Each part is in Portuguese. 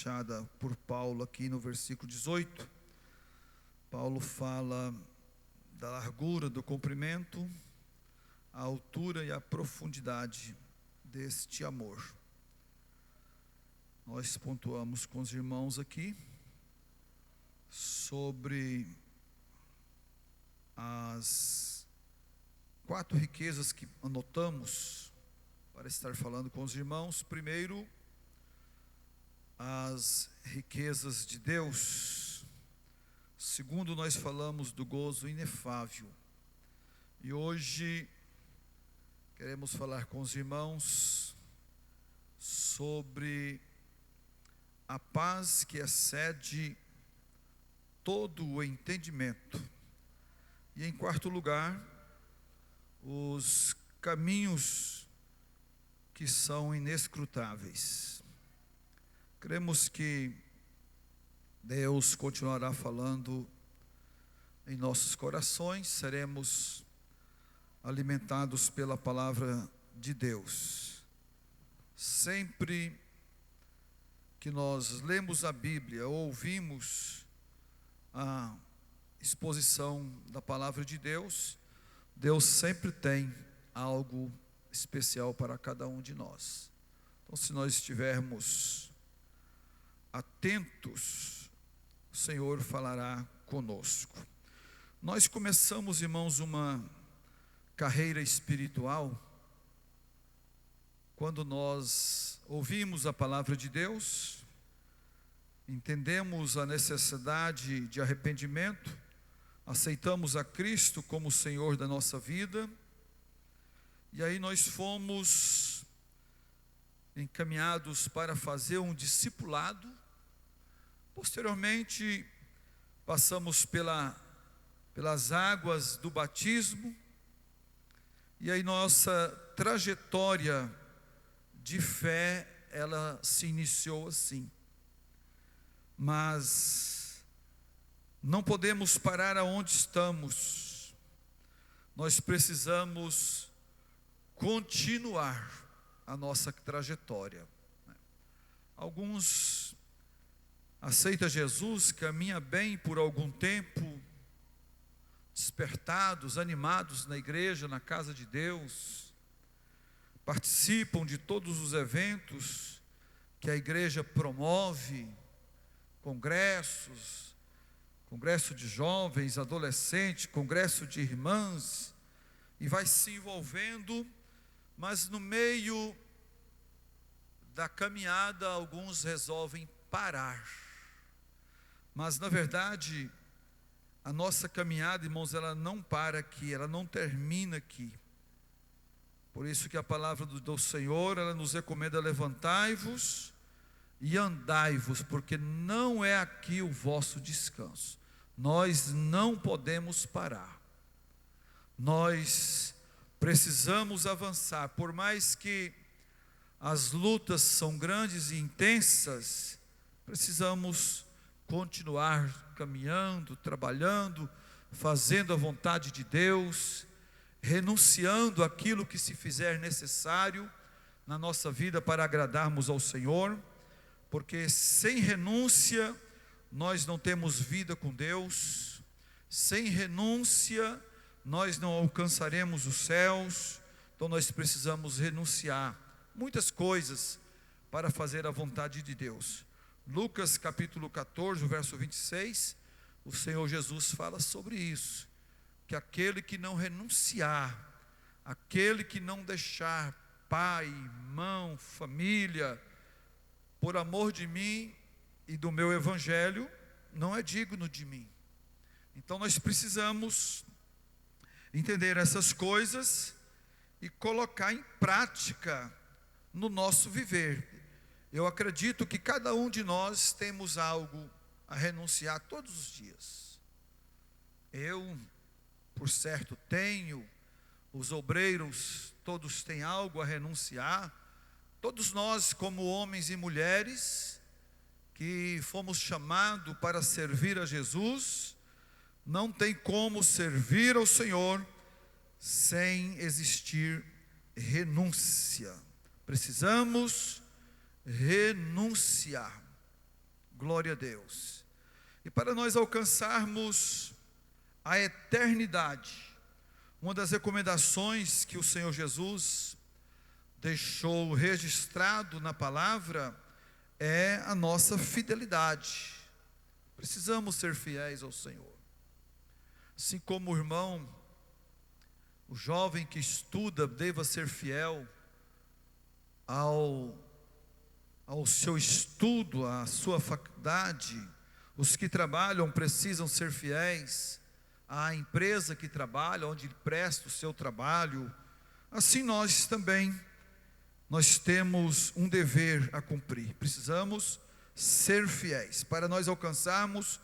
Deixada por Paulo aqui no versículo 18. Paulo fala da largura, do comprimento, a altura e a profundidade deste amor. Nós pontuamos com os irmãos aqui sobre as 4 riquezas que anotamos para estar falando com os irmãos. Primeiro, as riquezas de Deus. Segundo, nós falamos do gozo inefável. E hoje queremos falar com os irmãos sobre a paz que excede todo o entendimento. E em quarto lugar, os caminhos que são inescrutáveis. Cremos que Deus continuará falando em nossos corações, seremos alimentados pela palavra de Deus. Sempre que nós lemos a Bíblia, ouvimos a exposição da palavra de Deus, Deus sempre tem algo especial para cada um de nós. Então, se nós estivermos atentos, o Senhor falará conosco. Nós começamos, irmãos, uma carreira espiritual quando nós ouvimos a palavra de Deus, entendemos a necessidade de arrependimento, aceitamos a Cristo como Senhor da nossa vida, e aí nós fomos encaminhados para fazer um discipulado. Posteriormente, passamos pelas águas do batismo, e aí nossa trajetória de fé, ela se iniciou assim. Mas não podemos parar aonde estamos, nós precisamos continuar a nossa trajetória. Alguns aceitam Jesus, caminham bem por algum tempo, despertados, animados na igreja, na casa de Deus, participam de todos os eventos que a igreja promove, congresso de jovens, adolescentes, congresso de irmãs, e vai se envolvendo, mas no meio da caminhada alguns resolvem parar. Mas na verdade, a nossa caminhada, irmãos, ela não para aqui, ela não termina aqui. Por isso que a palavra do Senhor, ela nos recomenda: levantai-vos e andai-vos, porque não é aqui o vosso descanso. Nós não podemos parar. Nós precisamos avançar, por mais que as lutas são grandes e intensas, precisamos continuar caminhando, trabalhando, fazendo a vontade de Deus, renunciando aquilo que se fizer necessário na nossa vida para agradarmos ao Senhor, porque sem renúncia nós não temos vida com Deus, sem renúncia nós não alcançaremos os céus. Então nós precisamos renunciar muitas coisas para fazer a vontade de Deus. Lucas capítulo 14, verso 26, o Senhor Jesus fala sobre isso, que aquele que não renunciar, aquele que não deixar pai, irmão, família, por amor de mim e do meu evangelho, não é digno de mim. Então nós precisamos entender essas coisas e colocar em prática no nosso viver. Eu acredito que cada um de nós temos algo a renunciar todos os dias. Eu, por certo, tenho, os obreiros todos têm algo a renunciar. Todos nós, como homens e mulheres que fomos chamados para servir a Jesus, não tem como servir ao Senhor sem existir renúncia. Precisamos renunciar. Glória a Deus. E para nós alcançarmos a eternidade, uma das recomendações que o Senhor Jesus deixou registrado na palavra é a nossa fidelidade. Precisamos ser fiéis ao Senhor. Assim como o irmão, o jovem que estuda, deva ser fiel ao seu estudo, à sua faculdade. Os que trabalham precisam ser fiéis à empresa que trabalha, onde ele presta o seu trabalho. Assim nós também, nós temos um dever a cumprir. Precisamos ser fiéis. Para nós alcançarmos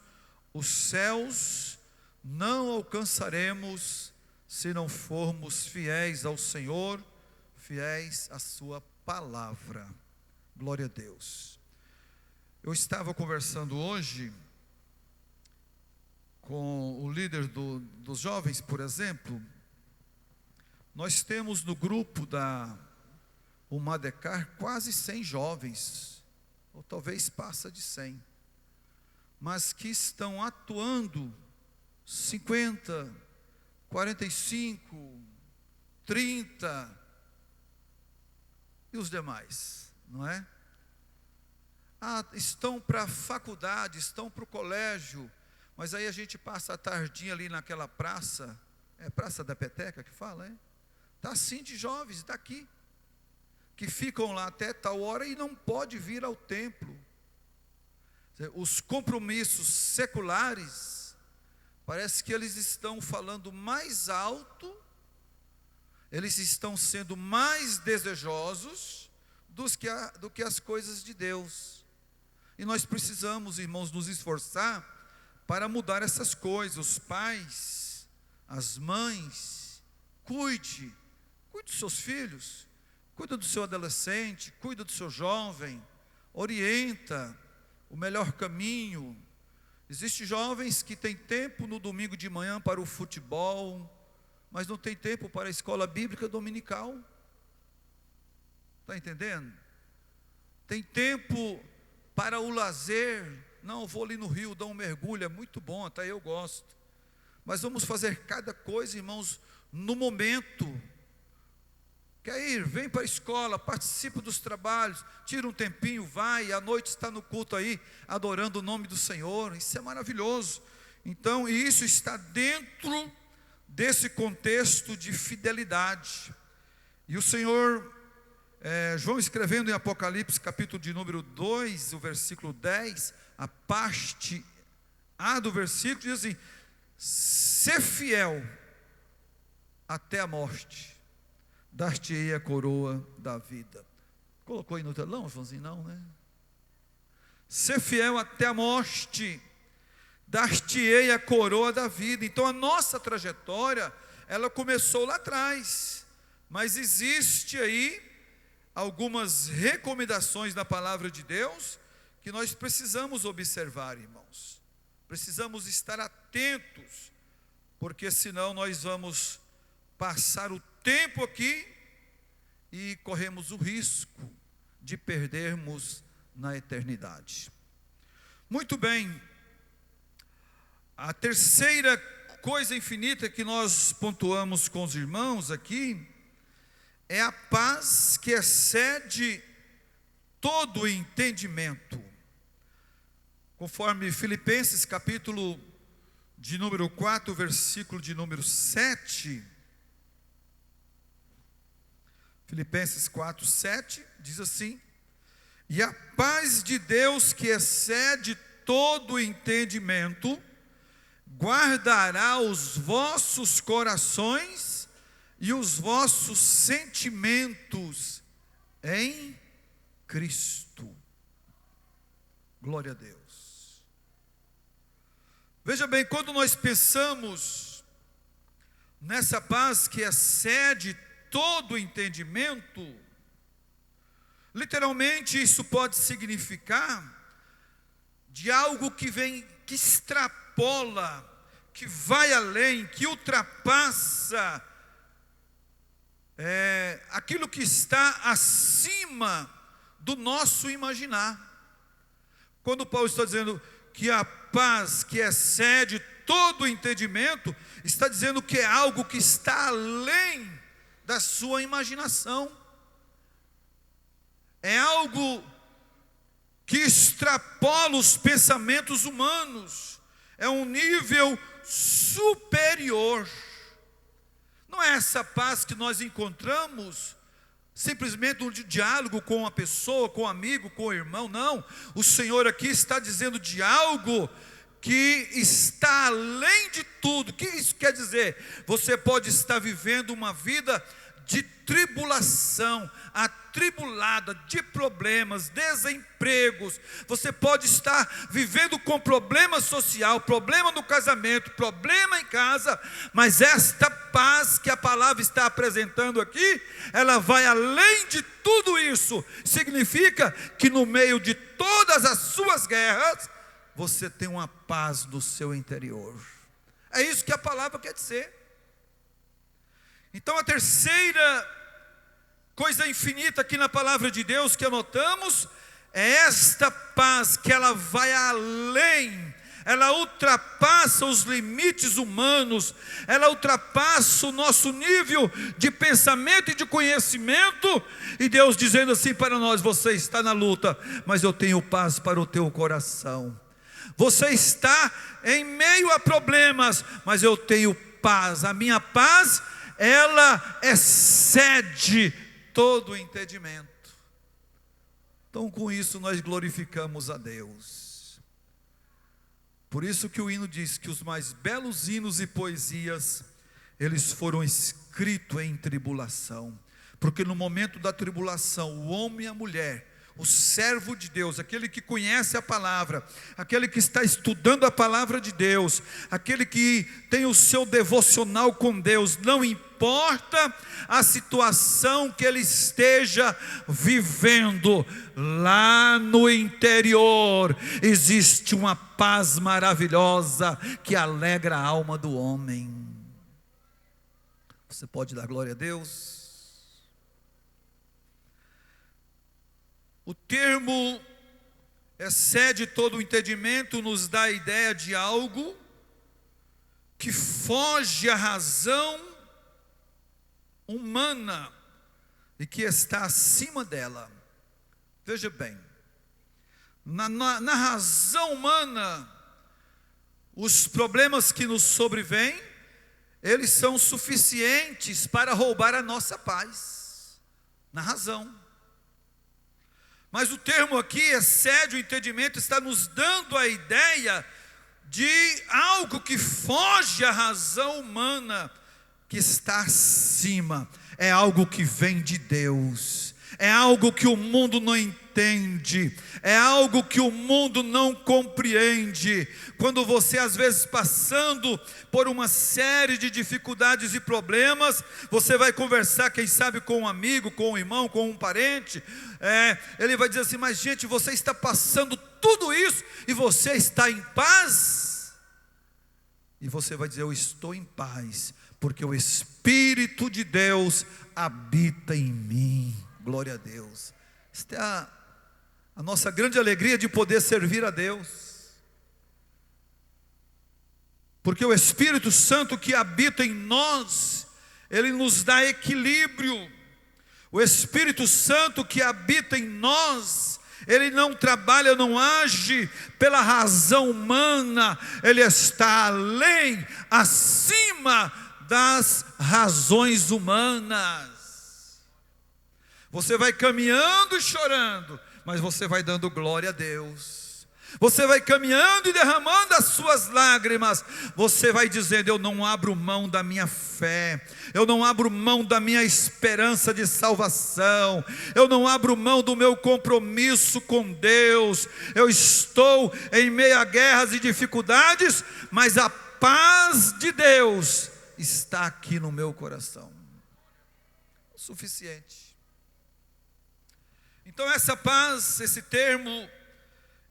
os céus, não alcançaremos se não formos fiéis ao Senhor, fiéis à sua palavra. Glória a Deus. Eu estava conversando hoje com o líder dos jovens, por exemplo. Nós temos no grupo da Umadecar quase 100 jovens, ou talvez passa de 100, mas que estão atuando 50, 45, 30, e os demais, não é? Estão para a faculdade, estão para o colégio, mas aí a gente passa a tardinha ali naquela praça, é Praça da Peteca que fala, é? Está assim de jovens daqui, que ficam lá até tal hora e não pode vir ao templo. Os compromissos seculares, parece que eles estão falando mais alto, eles estão sendo mais desejosos do que as coisas de Deus. E nós precisamos, irmãos, nos esforçar para mudar essas coisas. Os pais, as mães, cuide dos seus filhos, cuida do seu adolescente, cuida do seu jovem, orienta o melhor caminho. Existem jovens que têm tempo no domingo de manhã para o futebol, mas não tem tempo para a escola bíblica dominical. Está entendendo? Tem tempo para o lazer. Não, eu vou ali no rio, dar um mergulho, é muito bom, até eu gosto. Mas vamos fazer cada coisa, irmãos, no momento. Quer ir? Vem para a escola, participa dos trabalhos, tira um tempinho, vai, à noite está no culto aí, adorando o nome do Senhor. Isso é maravilhoso. Então, isso está dentro desse contexto de fidelidade. E o Senhor, João escrevendo em Apocalipse, capítulo de número 2, o versículo 10, a parte A do versículo, diz assim: ser fiel até a morte, dar-te-ei a coroa da vida. Colocou aí no telão, Joãozinho? Não, né? Ser fiel até a morte, dar-te-ei a coroa da vida. Então a nossa trajetória, ela começou lá atrás, mas existe aí algumas recomendações da palavra de Deus que nós precisamos observar, irmãos. Precisamos estar atentos, porque senão nós vamos passar o tempo aqui e corremos o risco de perdermos na eternidade. Muito bem. A terceira coisa infinita que nós pontuamos com os irmãos aqui é a paz que excede todo o entendimento. Conforme Filipenses capítulo de número 4, versículo de número 7. Filipenses 4, 7, diz assim: e a paz de Deus que excede todo o entendimento, guardará os vossos corações e os vossos sentimentos em Cristo. Glória a Deus. Veja bem, quando nós pensamos nessa paz que excede todo o entendimento, literalmente isso pode significar de algo que vem, que extrapola, que vai além, que ultrapassa aquilo que está acima do nosso imaginar. Quando Paulo está dizendo que a paz que excede todo o entendimento, está dizendo que é algo que está além da sua imaginação. É algo que extrapola os pensamentos humanos. É um nível superior. Não é essa paz que nós encontramos simplesmente um diálogo com a pessoa, com o amigo, com o irmão, não. O Senhor aqui está dizendo de algo que está além de tudo. O que isso quer dizer? Você pode estar vivendo uma vida de tribulação, atribulada, de problemas, desempregos. Você pode estar vivendo com problema social, problema no casamento, problema em casa, mas esta paz que a palavra está apresentando aqui, ela vai além de tudo isso. Significa que no meio de todas as suas guerras, você tem uma paz no seu interior. É isso que a palavra quer dizer. Então a terceira coisa infinita aqui na palavra de Deus que anotamos é esta paz, que ela vai além, ela ultrapassa os limites humanos, ela ultrapassa o nosso nível de pensamento e de conhecimento, e Deus dizendo assim para nós: você está na luta, mas eu tenho paz para o teu coração. Você está em meio a problemas, mas eu tenho paz. A minha paz, ela excede todo o entendimento. Então, com isso nós glorificamos a Deus. Por isso que o hino diz que os mais belos hinos e poesias, eles foram escritos em tribulação. Porque no momento da tribulação, o homem e a mulher, o servo de Deus, aquele que conhece a palavra, aquele que está estudando a palavra de Deus, aquele que tem o seu devocional com Deus, não importa a situação que ele esteja vivendo, lá no interior existe uma paz maravilhosa que alegra a alma do homem. Você pode dar glória a Deus? O termo excede todo o entendimento nos dá a ideia de algo que foge à razão humana e que está acima dela. Veja bem, na razão humana, os problemas que nos sobrevêm, eles são suficientes para roubar a nossa paz, na razão. Mas o termo aqui, excede o entendimento, está nos dando a ideia de algo que foge à razão humana, que está acima. É algo que vem de Deus, é algo que o mundo não entende, é algo que o mundo não compreende. Quando você às vezes passando por uma série de dificuldades e problemas, você vai conversar, quem sabe, com um amigo, com um irmão, com um parente, ele vai dizer assim: mas gente, você está passando tudo isso e você está em paz? E você vai dizer: eu estou em paz, porque o Espírito de Deus habita em mim. Glória a Deus. Esta é a nossa grande alegria de poder servir a Deus. Porque o Espírito Santo que habita em nós, ele nos dá equilíbrio. O Espírito Santo que habita em nós, ele não trabalha, não age pela razão humana, ele está além, acima das razões humanas. Você vai caminhando e chorando, mas você vai dando glória a Deus. Você vai caminhando e derramando as suas lágrimas, você vai dizendo: eu não abro mão da minha fé, eu não abro mão da minha esperança de salvação, eu não abro mão do meu compromisso com Deus. Eu estou em meio a guerras e dificuldades, mas a paz de Deus está aqui no meu coração. O suficiente. Então essa paz, esse termo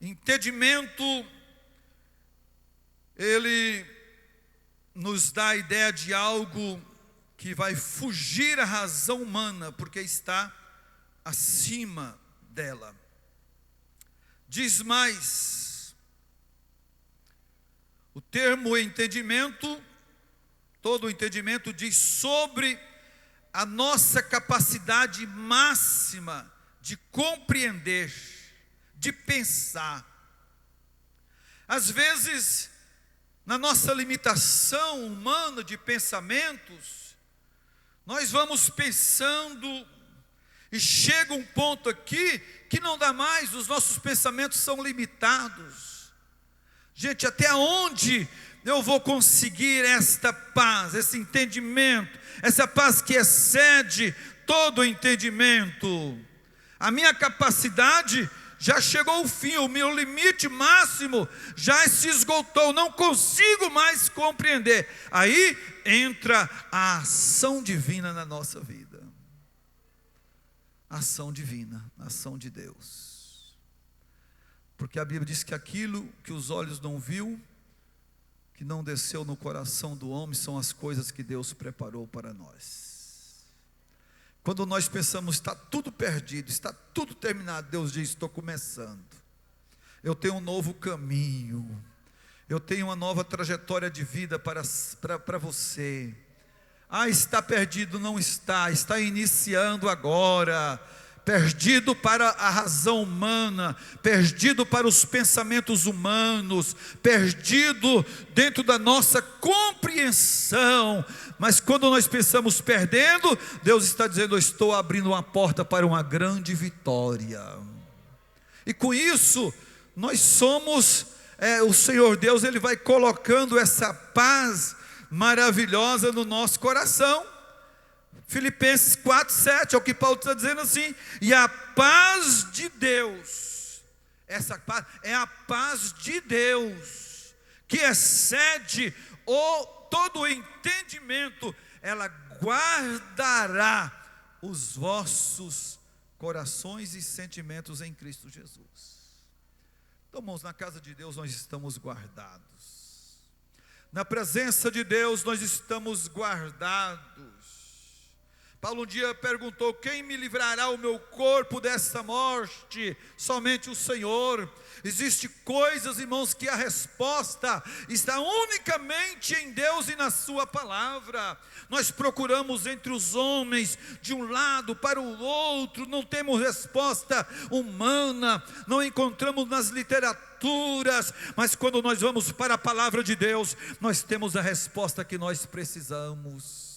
entendimento, ele nos dá a ideia de algo que vai fugir à razão humana, porque está acima dela. Diz mais, o termo entendimento, todo o entendimento diz sobre a nossa capacidade máxima de compreender, de pensar. Às vezes, na nossa limitação humana de pensamentos, nós vamos pensando e chega um ponto aqui que não dá mais, os nossos pensamentos são limitados. Gente, até onde eu vou conseguir esta paz, esse entendimento, essa paz que excede todo o entendimento? A minha capacidade já chegou ao fim, o meu limite máximo já se esgotou, não consigo mais compreender. Aí entra a ação divina na nossa vida. Ação divina, ação de Deus. Porque a Bíblia diz que aquilo que os olhos não viu, que não desceu no coração do homem, são as coisas que Deus preparou para nós. Quando nós pensamos, está tudo perdido, está tudo terminado, Deus diz, estou começando. Eu tenho um novo caminho, eu tenho uma nova trajetória de vida para você. Está perdido, não está, está iniciando agora. Perdido para a razão humana, perdido para os pensamentos humanos, perdido dentro da nossa compreensão. Mas quando nós pensamos perdendo, Deus está dizendo, eu estou abrindo uma porta para uma grande vitória. E com isso, nós somos, o Senhor Deus, Ele vai colocando essa paz maravilhosa no nosso coração. Filipenses 4:7 é o que Paulo está dizendo assim, e a paz de Deus, essa paz é a paz de Deus, que excede todo o entendimento, ela guardará os vossos corações e sentimentos em Cristo Jesus. Então, irmãos, na casa de Deus nós estamos guardados, na presença de Deus nós estamos guardados. Paulo um dia perguntou, quem me livrará o meu corpo dessa morte? Somente o Senhor. Existem coisas, irmãos, que a resposta está unicamente em Deus e na sua palavra. Nós procuramos entre os homens, de um lado para o outro, não temos resposta humana, não encontramos nas literaturas, mas quando nós vamos para a palavra de Deus, nós temos a resposta que nós precisamos.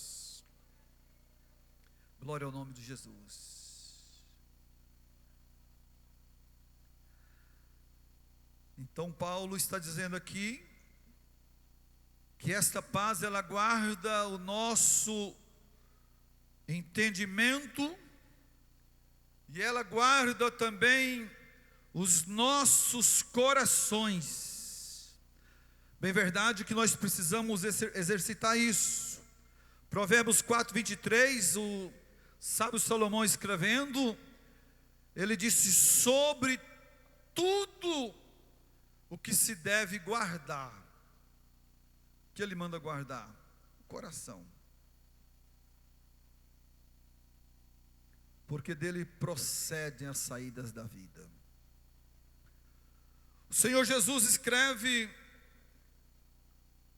Glória ao nome de Jesus. Então Paulo está dizendo aqui que esta paz ela guarda o nosso entendimento e ela guarda também os nossos corações. Bem verdade que nós precisamos exercitar isso. Provérbios 4:23, o sábio Salomão escrevendo, ele disse, sobre tudo o que se deve guardar. O que ele manda guardar? O coração. Porque dele procedem as saídas da vida. O Senhor Jesus escreve,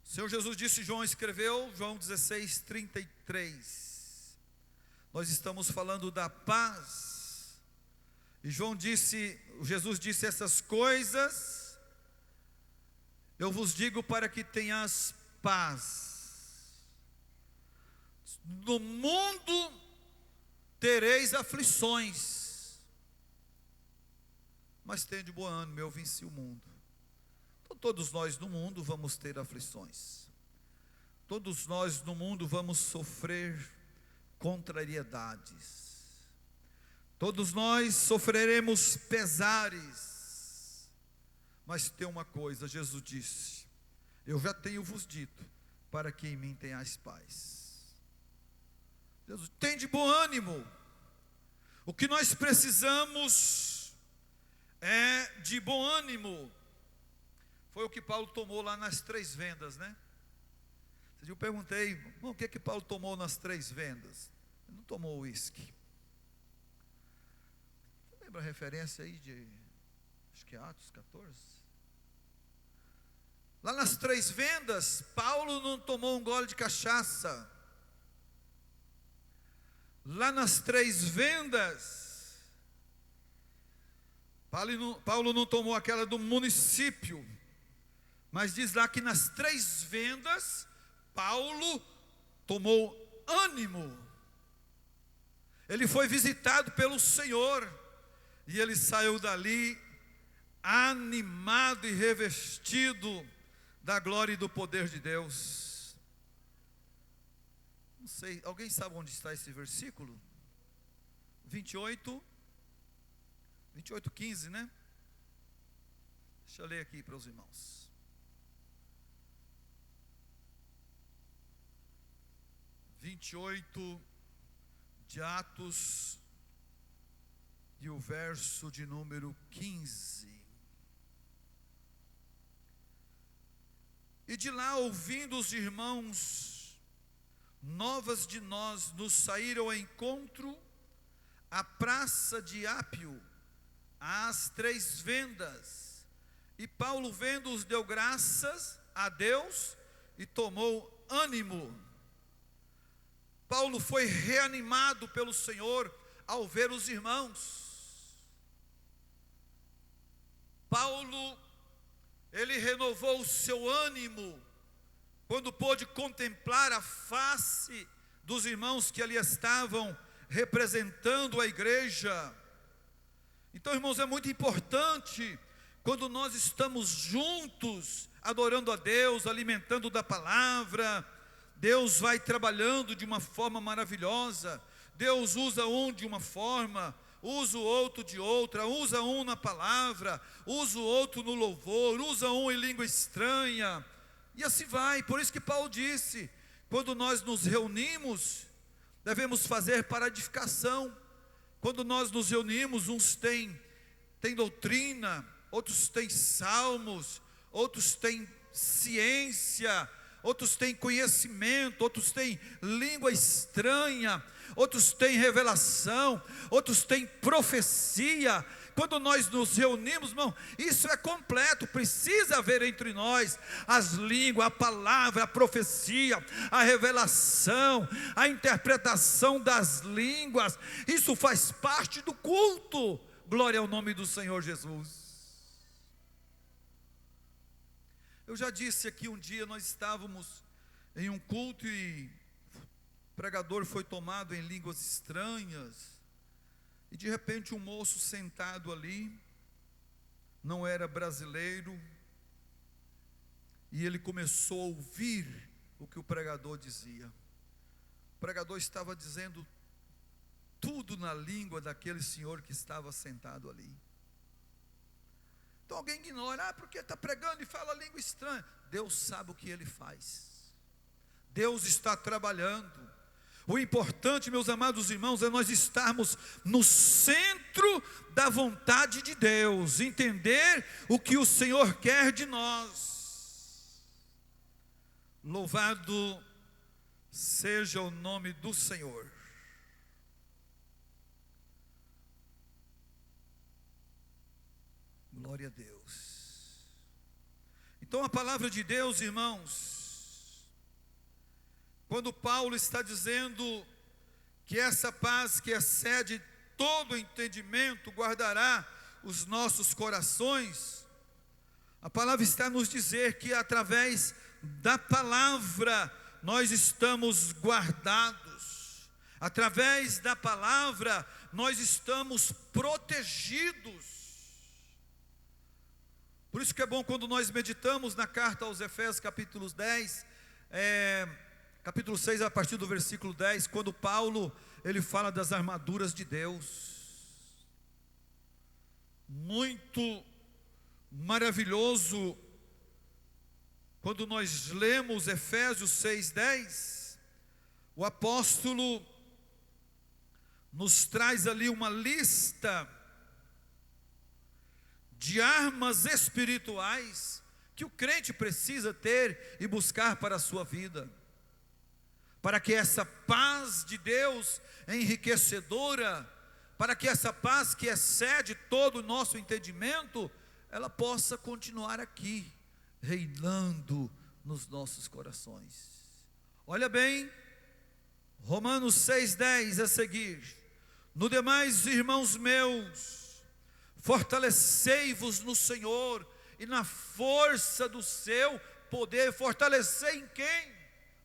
o Senhor Jesus disse, João escreveu, João 16:33. Nós estamos falando da paz. E Jesus disse, essas coisas eu vos digo para que tenhas paz. No mundo tereis aflições, mas tende bom ânimo, eu venci o mundo. Então todos nós no mundo vamos ter aflições. Todos nós no mundo vamos sofrer contrariedades. Todos nós sofreremos pesares. Mas tem uma coisa, Jesus disse, eu já tenho vos dito, para que em mim tenhais paz. Jesus, tem de bom ânimo. O que nós precisamos é de bom ânimo. Foi o que Paulo tomou lá nas 3 vendas, né? Eu perguntei, o que Paulo tomou nas 3 vendas? Ele não tomou uísque. Você lembra a referência aí de acho que é Atos 14. Lá nas 3 vendas, Paulo não tomou um gole de cachaça. Lá nas 3 vendas, Paulo não tomou aquela do município, mas diz lá que nas 3 vendas, Paulo tomou ânimo. Ele foi visitado pelo Senhor, e ele saiu dali animado e revestido da glória e do poder de Deus. Não sei, alguém sabe onde está esse versículo? 28, 15, né? Deixa eu ler aqui para os irmãos. 28 de Atos, e o verso de número 15. E de lá, ouvindo os irmãos novas de nós, nos saíram ao encontro à praça de Ápio, às 3 vendas. E Paulo, vendo-os, deu graças a Deus e tomou ânimo. Paulo foi reanimado pelo Senhor ao ver os irmãos. Paulo, ele renovou o seu ânimo quando pôde contemplar a face dos irmãos que ali estavam representando a igreja. Então, irmãos, é muito importante quando nós estamos juntos, adorando a Deus, alimentando da palavra. Deus vai trabalhando de uma forma maravilhosa. Deus usa um de uma forma, usa o outro de outra, usa um na palavra, usa o outro no louvor, usa um em língua estranha, e assim vai. Por isso que Paulo disse, quando nós nos reunimos, devemos fazer para edificação. Quando nós nos reunimos, uns têm doutrina, outros têm salmos, outros têm ciência, outros têm conhecimento, outros têm língua estranha, outros têm revelação, outros têm profecia. Quando nós nos reunimos, irmão, isso é completo. Precisa haver entre nós as línguas, a palavra, a profecia, a revelação, a interpretação das línguas. Isso faz parte do culto. Glória ao nome do Senhor Jesus. Eu já disse aqui, um dia nós estávamos em um culto e o pregador foi tomado em línguas estranhas, e de repente um moço sentado ali, não era brasileiro, e ele começou a ouvir o que o pregador dizia. O pregador estava dizendo tudo na língua daquele senhor que estava sentado ali. Então alguém ignora, porque está pregando e fala língua estranha. Deus sabe o que ele faz. Deus está trabalhando. O importante, meus amados irmãos, é nós estarmos no centro da vontade de Deus, entender o que o Senhor quer de nós. Louvado seja o nome do Senhor. Glória a Deus. Então a palavra de Deus, irmãos, quando Paulo está dizendo que essa paz que excede todo entendimento guardará os nossos corações, a palavra está a nos dizer que através da palavra nós estamos guardados, através da palavra nós estamos protegidos. Por isso que é bom quando nós meditamos na carta aos Efésios, capítulo 6, a partir do versículo 10, quando Paulo, ele fala das armaduras de Deus. Muito maravilhoso, quando nós lemos Efésios 6:10, o apóstolo nos traz ali uma lista de armas espirituais que o crente precisa ter e buscar para a sua vida, para que essa paz de Deus enriquecedora, para que essa paz que excede todo o nosso entendimento, ela possa continuar aqui, reinando nos nossos corações. Olha bem, Romanos 6,10 a seguir: no demais, irmãos meus, fortalecei-vos no Senhor e na força do seu poder. Fortalecer em quem?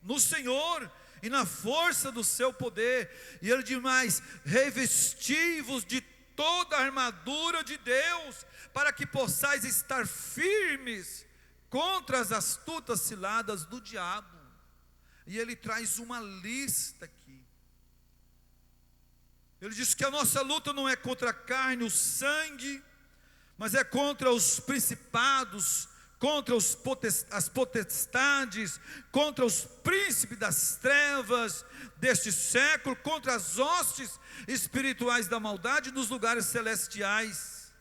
No Senhor e na força do seu poder. E ele diz mais: revesti-vos de toda a armadura de Deus, para que possais estar firmes contra as astutas ciladas do diabo. E ele traz uma lista aqui. Ele diz que a nossa luta não é contra a carne, o sangue, mas é contra os principados, contra as potestades, contra os príncipes das trevas deste século, contra as hostes espirituais da maldade nos lugares celestiais.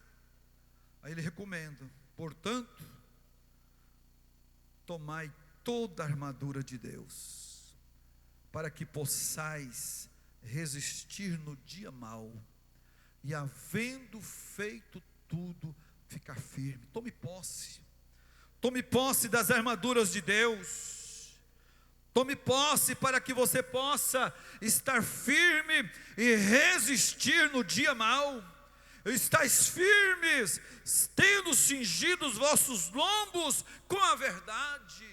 Aí ele recomenda: portanto, tomai toda a armadura de Deus, para que possais resistir no dia mau, e havendo feito tudo, ficar firme. Tome posse das armaduras de Deus, tome posse para que você possa estar firme e resistir no dia mau. Estais firmes, tendo cingido os vossos lombos com a verdade.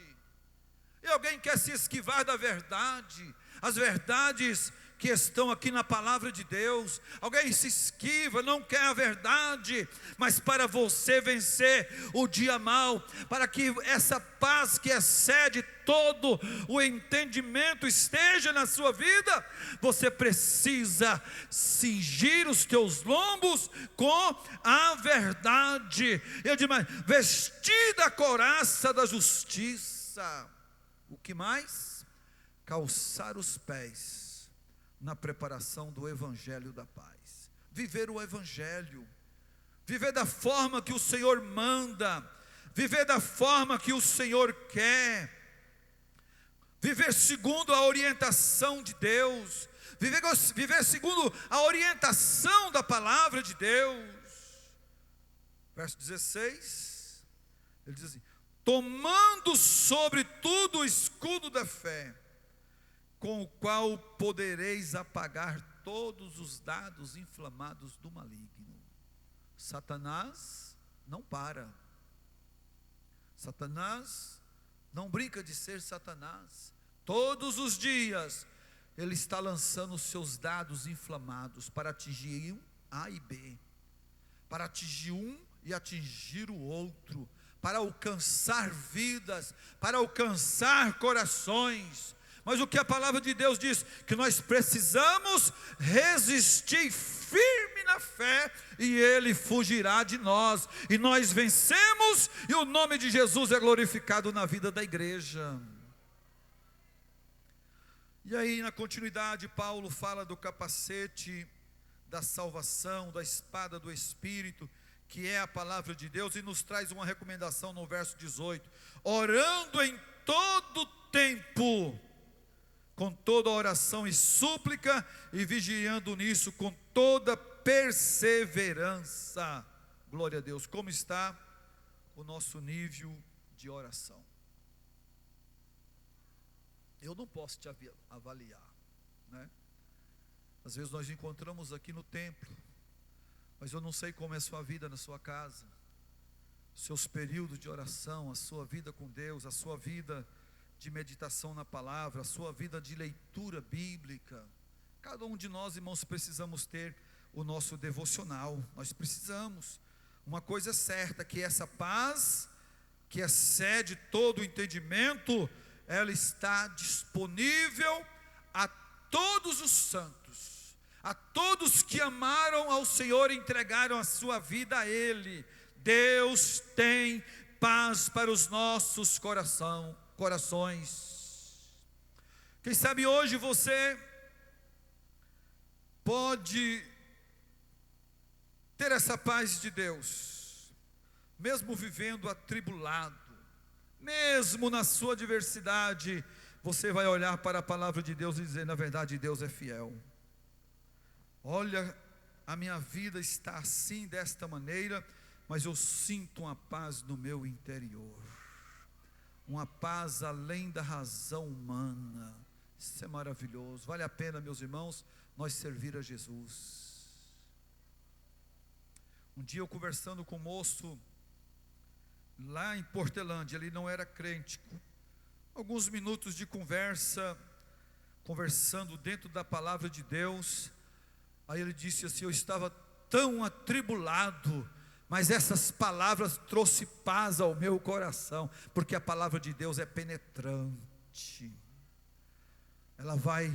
E alguém quer se esquivar da verdade, as verdades que estão aqui na palavra de Deus. Alguém se esquiva, não quer a verdade, mas para você vencer o dia mau, para que essa paz que excede todo o entendimento esteja na sua vida, você precisa cingir os teus lombos com a verdade. Eu digo mais: vestida a couraça da justiça. O que mais? Calçar os pés na preparação do evangelho da paz. Viver o evangelho, viver da forma que o Senhor manda, viver da forma que o Senhor quer, viver segundo a orientação de Deus, viver segundo a orientação da palavra de Deus. Verso 16, ele diz assim: tomando sobre tudo o escudo da fé, com o qual podereis apagar todos os dardos inflamados do maligno. Satanás não para. Satanás não brinca de ser Satanás. Todos os dias ele está lançando os seus dardos inflamados para atingir A e B, para atingir um e atingir o outro, para alcançar vidas, para alcançar corações. Mas o que a palavra de Deus diz? Que nós precisamos resistir firme na fé, e Ele fugirá de nós, e nós vencemos, e o nome de Jesus é glorificado na vida da igreja. E aí, na continuidade, Paulo fala do capacete da salvação, da espada do Espírito, que é a palavra de Deus, e nos traz uma recomendação no verso 18: orando em todo tempo, com toda oração e súplica, e vigiando nisso com toda perseverança. Glória a Deus. Como está o nosso nível de oração? Eu não posso te avaliar, né? Às vezes nós encontramos aqui no templo, mas eu não sei como é a sua vida na sua casa, seus períodos de oração, a sua vida com Deus, a sua vida de meditação na palavra, a sua vida de leitura bíblica. Cada um de nós, irmãos, precisamos ter o nosso devocional. Nós precisamos. Uma coisa é certa, que essa paz que excede todo o entendimento, ela está disponível a todos os santos, a todos que amaram ao Senhor e entregaram a sua vida a Ele. Deus tem paz para os nossos corações. Quem sabe hoje você pode ter essa paz de Deus, mesmo vivendo atribulado, mesmo na sua adversidade, você vai olhar para a palavra de Deus e dizer: na verdade Deus é fiel. Olha, a minha vida está assim, desta maneira, mas eu sinto uma paz no meu interior, uma paz além da razão humana. Isso é maravilhoso. Vale a pena, meus irmãos, nós servir a Jesus. Um dia eu conversando com um moço lá em Portelândia, ele não era crente. Alguns minutos de conversa, conversando dentro da palavra de Deus. Aí ele disse assim: eu estava tão atribulado, mas essas palavras trouxe paz ao meu coração, porque a palavra de Deus é penetrante. Ela vai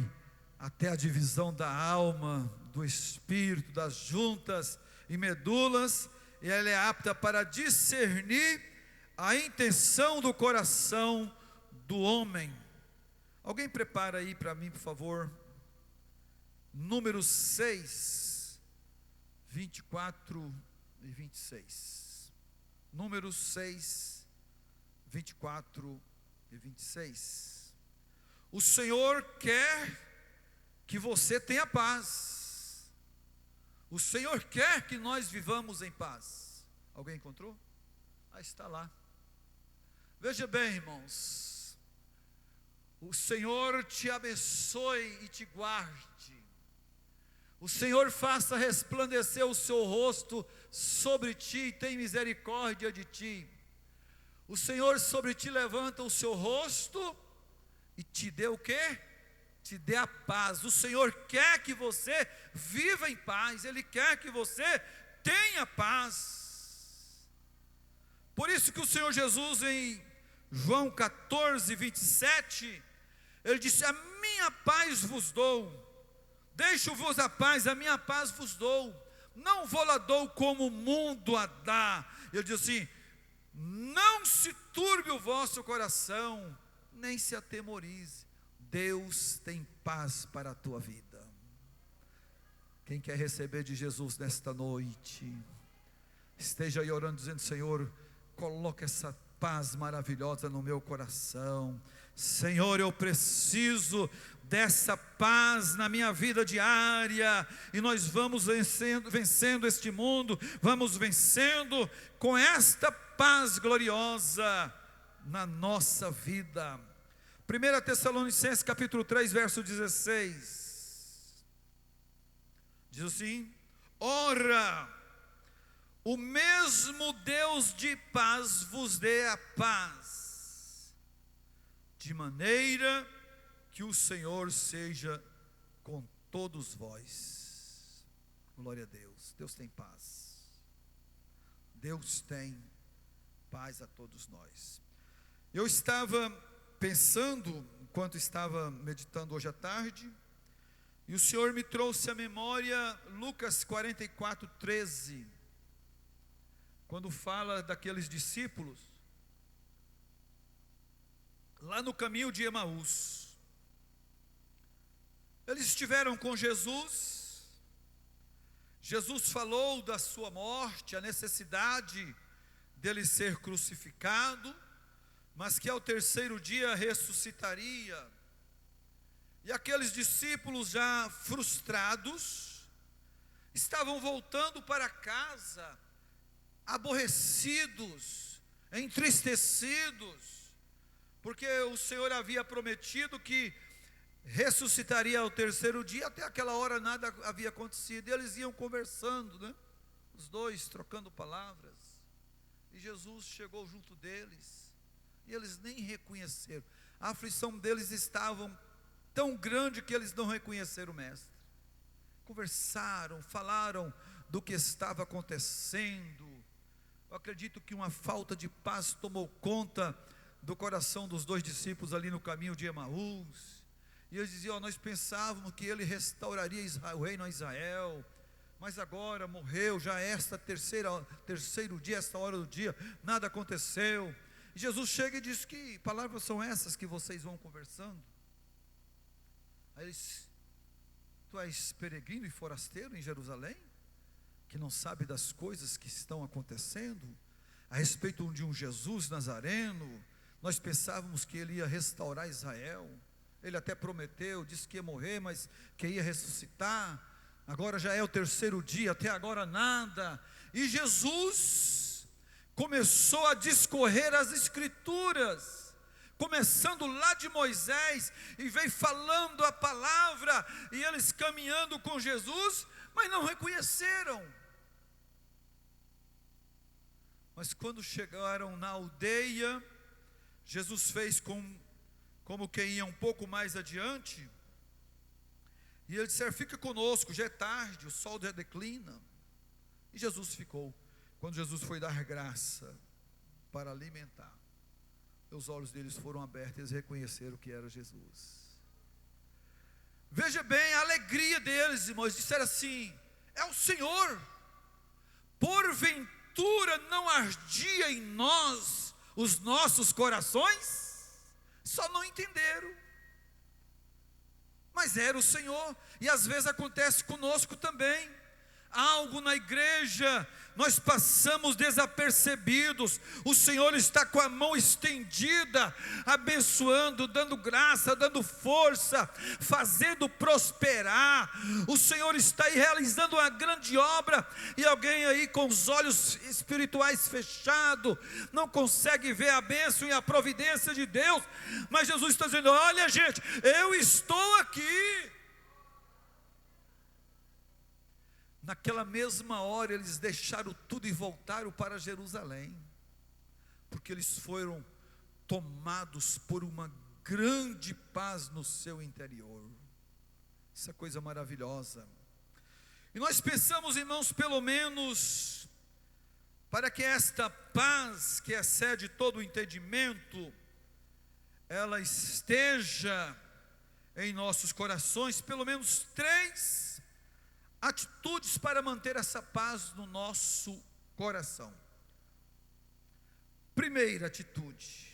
até a divisão da alma, do espírito, das juntas e medulas, e ela é apta para discernir a intenção do coração do homem. Alguém prepara aí para mim, por favor, Números 6, 24 e 26. Números 6, 24 e 26. O Senhor quer que você tenha paz. O Senhor quer que nós vivamos em paz. Alguém encontrou? Ah, está lá. Veja bem, irmãos, o Senhor te abençoe e te guarde. O Senhor faça resplandecer o seu rosto sobre ti e tenha misericórdia de ti. O Senhor sobre ti levanta o seu rosto e te dê o quê? Te dê a paz. O Senhor quer que você viva em paz. Ele quer que você tenha paz. Por isso que o Senhor Jesus em João 14, 27, Ele disse: a minha paz vos dou, deixo-vos a paz, a minha paz vos dou, não vou lá dou como o mundo a dá. Ele diz assim: não se turbe o vosso coração, nem se atemorize, Deus tem paz para a tua vida. Quem quer receber de Jesus nesta noite, esteja aí orando, dizendo: Senhor, coloca essa paz maravilhosa no meu coração. Senhor, eu preciso dessa paz na minha vida diária, e nós vamos vencendo este mundo, vamos vencendo com esta paz gloriosa na nossa vida. 1 Tessalonicenses capítulo 3, verso 16, diz assim: ora, o mesmo Deus de paz vos dê a paz, de maneira que o Senhor seja com todos vós. Glória a Deus. Deus tem paz. Deus tem paz a todos nós. Eu estava pensando, enquanto estava meditando hoje à tarde, e o Senhor me trouxe à memória Lucas 44, 13, quando fala daqueles discípulos lá no caminho de Emaús. Eles estiveram com Jesus. Jesus falou da sua morte, a necessidade dele ser crucificado, mas que ao terceiro dia ressuscitaria. E aqueles discípulos, já frustrados, estavam voltando para casa, aborrecidos, entristecidos, porque o Senhor havia prometido que ressuscitaria ao terceiro dia. Até aquela hora nada havia acontecido, e eles iam conversando, né? Os dois trocando palavras, e Jesus chegou junto deles, e eles nem reconheceram. A aflição deles estava tão grande que eles não reconheceram o Mestre. Conversaram, falaram do que estava acontecendo. Eu acredito que uma falta de paz tomou conta do coração dos dois discípulos ali no caminho de Emaús. E eles diziam: nós pensávamos que ele restauraria o reino a Israel, mas agora morreu, já é terceiro dia, esta hora do dia, nada aconteceu. E Jesus chega e diz: que palavras são essas que vocês vão conversando? Aí eles: tu és peregrino e forasteiro em Jerusalém, que não sabe das coisas que estão acontecendo a respeito de um Jesus Nazareno? Nós pensávamos que ele ia restaurar Israel. Ele até prometeu, disse que ia morrer, mas que ia ressuscitar. Agora já é o terceiro dia, até agora nada. E Jesus começou a discorrer as Escrituras, começando lá de Moisés, e veio falando a palavra, e eles caminhando com Jesus, mas não reconheceram. Mas quando chegaram na aldeia, Jesus fez como quem ia um pouco mais adiante, e ele disse: fica conosco, já é tarde, o sol já declina. E Jesus ficou. Quando Jesus foi dar graça para alimentar, os olhos deles foram abertos, eles reconheceram que era Jesus. Veja bem a alegria deles, irmãos, disseram assim: é o Senhor. Porventura não ardia em nós os nossos corações? Só não entenderam, mas era o Senhor. E às vezes acontece conosco também. Algo na igreja, nós passamos desapercebidos, o Senhor está com a mão estendida, abençoando, dando graça, dando força, fazendo prosperar. O Senhor está aí realizando uma grande obra, e alguém aí com os olhos espirituais fechados, não consegue ver a bênção e a providência de Deus, mas Jesus está dizendo: olha gente, eu estou aqui. Naquela mesma hora eles deixaram tudo e voltaram para Jerusalém, porque eles foram tomados por uma grande paz no seu interior. Isso é coisa maravilhosa. E nós pensamos, irmãos, pelo menos para que esta paz que excede todo o entendimento, ela esteja em nossos corações, pelo menos 3 atitudes para manter essa paz no nosso coração. Primeira atitude: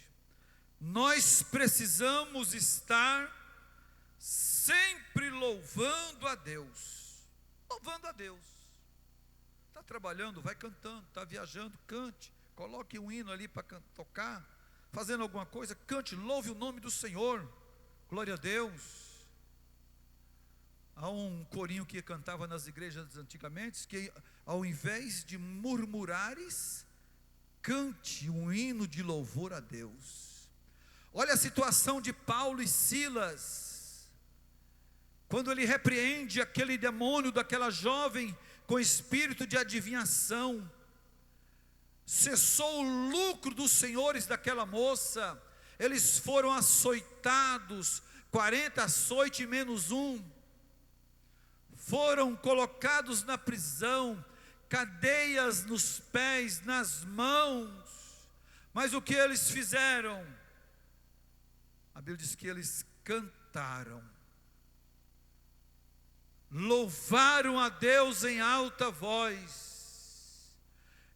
nós precisamos estar sempre louvando a Deus. Louvando a Deus. Está trabalhando, vai cantando. Está viajando, cante. Coloque um hino ali para tocar. Fazendo alguma coisa, cante, louve o nome do Senhor. Glória a Deus. Há um corinho que cantava nas igrejas antigamente, que ao invés de murmurares, cante um hino de louvor a Deus. Olha a situação de Paulo e Silas, quando ele repreende aquele demônio daquela jovem com espírito de adivinhação, cessou o lucro dos senhores daquela moça, eles foram açoitados, 40 açoites menos um, foram colocados na prisão, cadeias nos pés, nas mãos. Mas o que eles fizeram? A Bíblia diz que eles cantaram, louvaram a Deus em alta voz,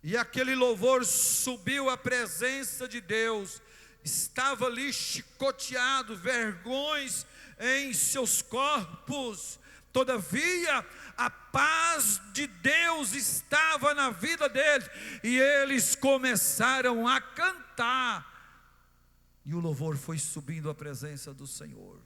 e aquele louvor subiu à presença de Deus. Estava ali chicoteado, vergões em seus corpos. Todavia, a paz de Deus estava na vida deles, e eles começaram a cantar, e o louvor foi subindo à presença do Senhor,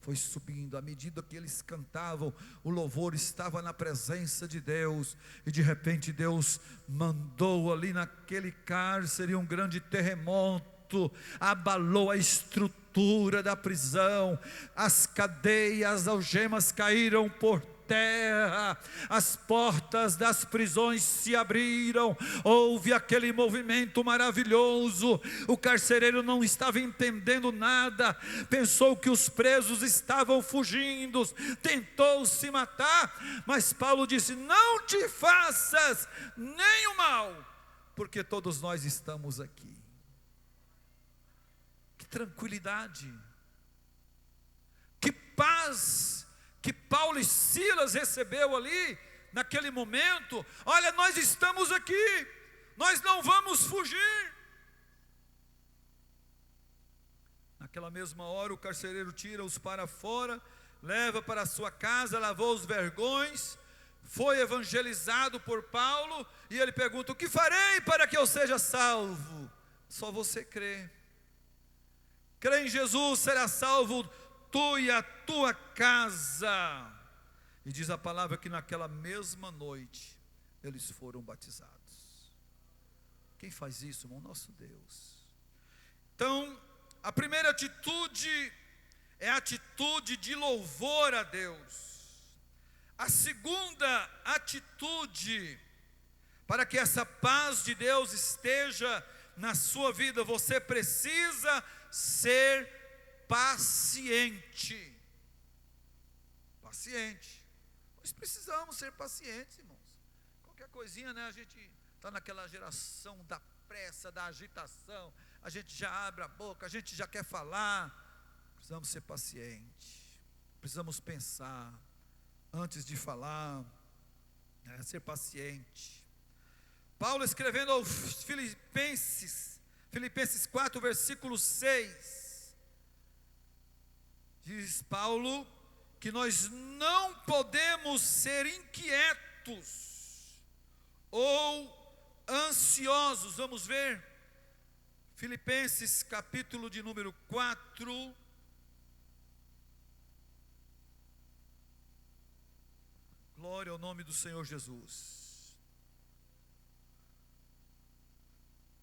foi subindo, à medida que eles cantavam, o louvor estava na presença de Deus, e de repente Deus mandou ali naquele cárcere um grande terremoto, abalou a estrutura da prisão, as cadeias, as algemas caíram por terra, as portas das prisões se abriram, houve aquele movimento maravilhoso. O carcereiro não estava entendendo nada, pensou que os presos estavam fugindo, tentou se matar, mas Paulo disse: não te faças nenhum mal, porque todos nós estamos aqui. Que tranquilidade, que paz que Paulo e Silas recebeu ali, naquele momento. Olha, nós estamos aqui, nós não vamos fugir. Naquela mesma hora o carcereiro tira-os para fora, leva para a sua casa, lavou os vergões, foi evangelizado por Paulo, e ele pergunta: o que farei para que eu seja salvo? Só você crê. Crê em Jesus, será salvo tu e a tua casa. E diz a palavra que naquela mesma noite eles foram batizados. Quem faz isso, irmão? Nosso Deus. Então, a primeira atitude é a atitude de louvor a Deus. A segunda atitude, para que essa paz de Deus esteja na sua vida, você precisa ser paciente. Paciente. Nós precisamos ser pacientes, irmãos. Qualquer coisinha, né? A gente está naquela geração da pressa, da agitação. A gente já abre a boca, a gente já quer falar. Precisamos ser pacientes. Precisamos pensar antes de falar, ser paciente. Paulo escrevendo aos Filipenses 4, versículo 6, diz Paulo que nós não podemos ser inquietos ou ansiosos. Vamos ver, Filipenses capítulo de número 4, glória ao nome do Senhor Jesus.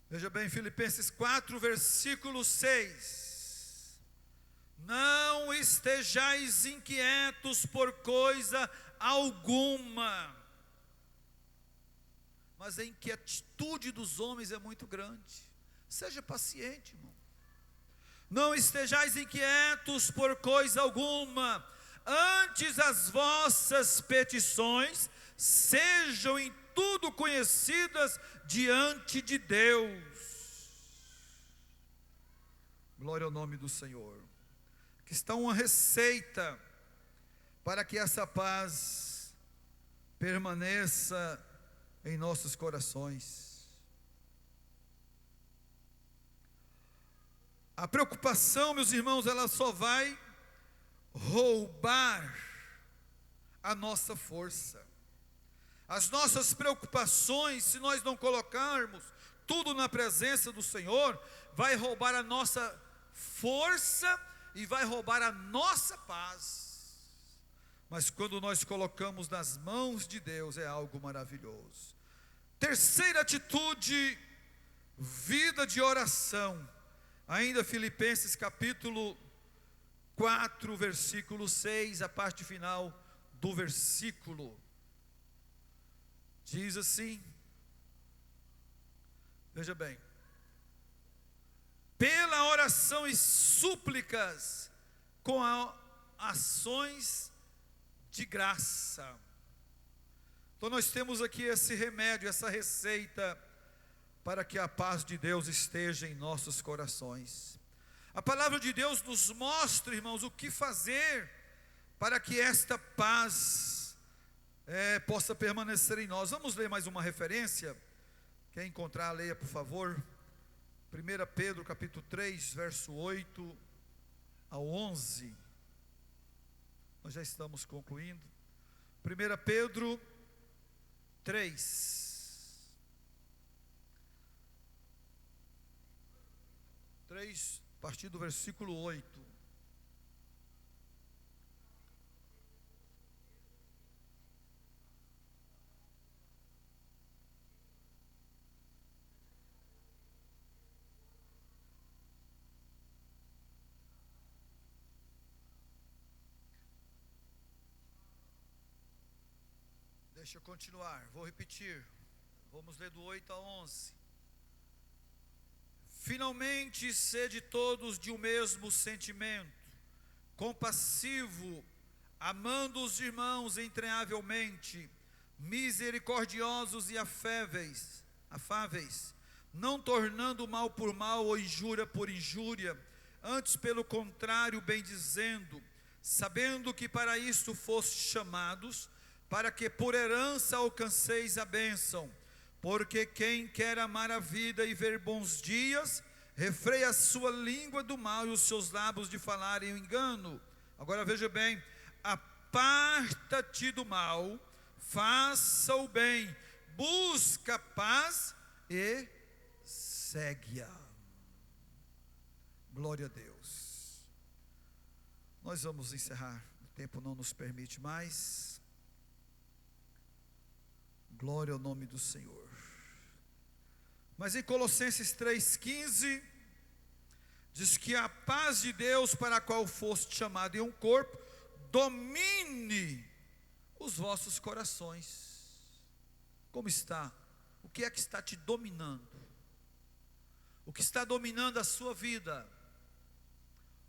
Veja bem, Filipenses 4, versículo 6. Não estejais inquietos por coisa alguma. Mas a inquietude dos homens é muito grande. Seja paciente, irmão. Não estejais inquietos por coisa alguma. Antes as vossas petições sejam em tudo conhecidas diante de Deus. Glória ao nome do Senhor. Que está uma receita para que essa paz permaneça em nossos corações. A preocupação, meus irmãos, ela só vai roubar a nossa força. As nossas preocupações, se nós não colocarmos tudo na presença do Senhor, vai roubar a nossa força e vai roubar a nossa paz. Mas quando nós colocamos nas mãos de Deus, é algo maravilhoso. Terceira atitude, vida de oração. Ainda Filipenses capítulo 4, versículo 6, a parte final do versículo, diz assim, veja bem: pela oração e súplicas, com ações de graça. Então nós temos aqui esse remédio, essa receita, para que a paz de Deus esteja em nossos corações. A palavra de Deus nos mostra, irmãos, o que fazer para que esta paz possa permanecer em nós. Vamos ler mais uma referência. Quer encontrar, leia por favor. 1 Pedro capítulo 3, verso 8 ao 11. Nós já estamos concluindo. 1 Pedro 3. 3, a partir do versículo 8. Deixa eu continuar, vou repetir. Vamos ler do 8 a 11. Finalmente, sede todos de um mesmo sentimento, compassivo, amando os irmãos entranhavelmente, misericordiosos e afáveis, não tornando mal por mal ou injúria por injúria, antes pelo contrário, bendizendo, sabendo que para isto fostes chamados, para que por herança alcanceis a bênção. Porque quem quer amar a vida e ver bons dias, refreia a sua língua do mal e os seus lábios de falarem o engano. Agora veja bem: aparta-te do mal, faça o bem, busca a paz e segue-a. Glória a Deus. Nós vamos encerrar, o tempo não nos permite mais. Glória ao nome do Senhor. Mas em Colossenses 3,15, diz que a paz de Deus, para a qual foste chamado em um corpo, domine os vossos corações. Como está? O que é que está te dominando? O que está dominando a sua vida?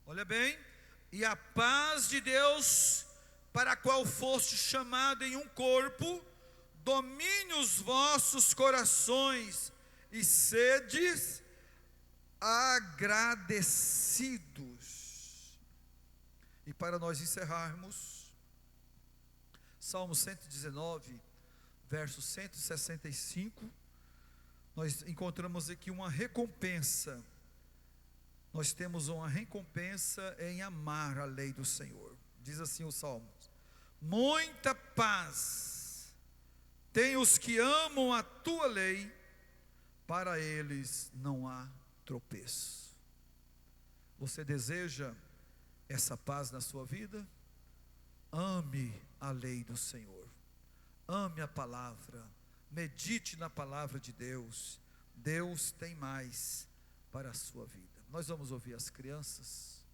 Olha bem, e a paz de Deus, para a qual foste chamado em um corpo, domine os vossos corações e sedes agradecidos. E para nós encerrarmos, Salmo 119, verso 165, nós encontramos aqui uma recompensa. Nós temos uma recompensa em amar a lei do Senhor. Diz assim o Salmo: muita paz tem os que amam a tua lei, para eles não há tropeço. Você deseja essa paz na sua vida? Ame a lei do Senhor, ame a palavra, medite na palavra de Deus. Deus tem mais para a sua vida. Nós vamos ouvir as crianças.